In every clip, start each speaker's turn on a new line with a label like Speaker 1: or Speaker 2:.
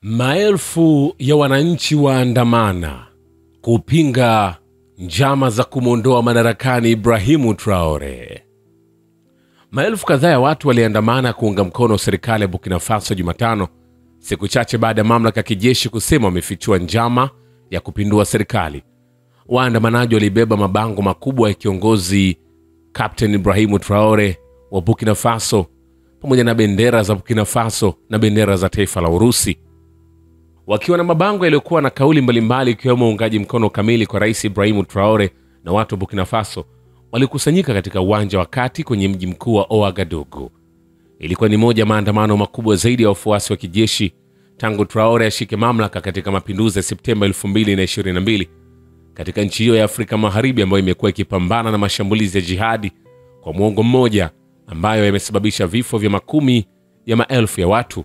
Speaker 1: Maelfu ya wananchi waandamana kupinga njama za kumwondoa madarakani Ibrahimu Traore. Maelfu kadhaa ya watu waliandamana kuunga mkono serikali ya Burkina Faso Jumatano, siku chache baada ya mamlaka ya kijeshi kusema wamefichua njama ya kupindua serikali. Waandamanaji walibeba mabango makubwa ya kiongozi Captain Ibrahimu Traore wa Burkina Faso pamoja na bendera za Burkina Faso na bendera za taifa la Urusi. Wakiwa na mabango yaliyokuwa na kauli mbalimbali ikiwemo uungaji mkono kamili kwa Rais Ibrahimu Traore, na watu wa Burkina Faso walikusanyika katika uwanja wa kati kwenye mji mkuu wa Ouagadougou. Ilikuwa ni moja maandamano makubwa zaidi ya wafuasi wa kijeshi tangu Traore ashike mamlaka katika mapinduzi ya Septemba 2022 katika nchi hiyo ya Afrika Magharibi ambayo imekuwa ikipambana na mashambulizi ya jihadi kwa muongo mmoja ambayo yamesababisha vifo vya makumi ya maelfu ya watu.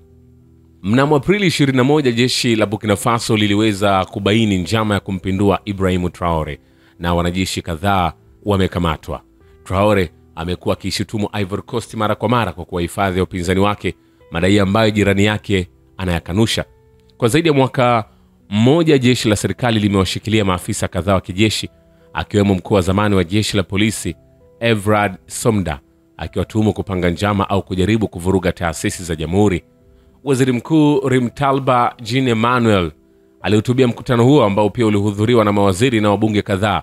Speaker 1: Mnamo Aprili 21 jeshi la Burkina Faso liliweza kubaini njama ya kumpindua Ibrahimu Traore na wanajeshi kadhaa wamekamatwa. Traore amekuwa akishutumu Ivory Coast mara kwa mara kwa kuwahifadhi ya upinzani wake, madai ambayo jirani yake anayakanusha. Kwa zaidi ya mwaka mmoja jeshi la serikali limewashikilia maafisa kadhaa wa kijeshi, akiwemo mkuu wa zamani wa jeshi la polisi Evrard Somda, akiwatuhumu kupanga njama au kujaribu kuvuruga taasisi za jamhuri. Waziri Mkuu Rimtalba Jean Emmanuel alihutubia mkutano huo ambao pia ulihudhuriwa na mawaziri na wabunge kadhaa,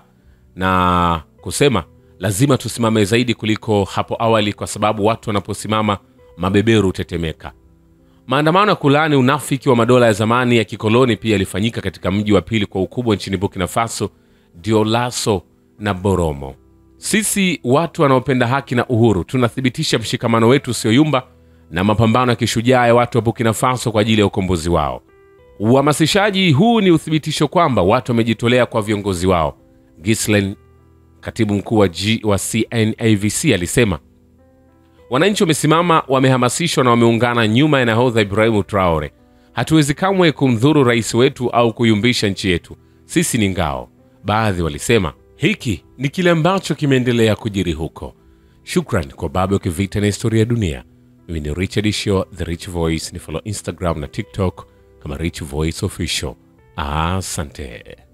Speaker 1: na kusema lazima tusimame zaidi kuliko hapo awali kwa sababu watu wanaposimama mabeberu tetemeka. Maandamano ya kulaani unafiki wa madola ya zamani ya kikoloni pia yalifanyika katika mji wa pili kwa ukubwa nchini Burkina Faso, Diolasso na Boromo. Sisi watu wanaopenda haki na uhuru tunathibitisha mshikamano wetu usioyumba na mapambano ya kishujaa ya watu wa Burkina Faso kwa ajili ya ukombozi wao. Uhamasishaji huu ni uthibitisho kwamba watu wamejitolea kwa viongozi wao, Ghislaine, katibu mkuu wa CNAVC, alisema. Wananchi wamesimama, wamehamasishwa na wameungana nyuma ya nahodha Ibrahimu Traore. Hatuwezi kamwe kumdhuru rais wetu au kuyumbisha nchi yetu. Sisi ni ngao, baadhi walisema. Hiki ni kile ambacho kimeendelea kujiri huko. Shukran kwa Babu Kivita na Historia ya Dunia. Mimi ni Richard Isho, The Rich Voice. Ni follow Instagram na TikTok kama Rich Voice Official. Asante.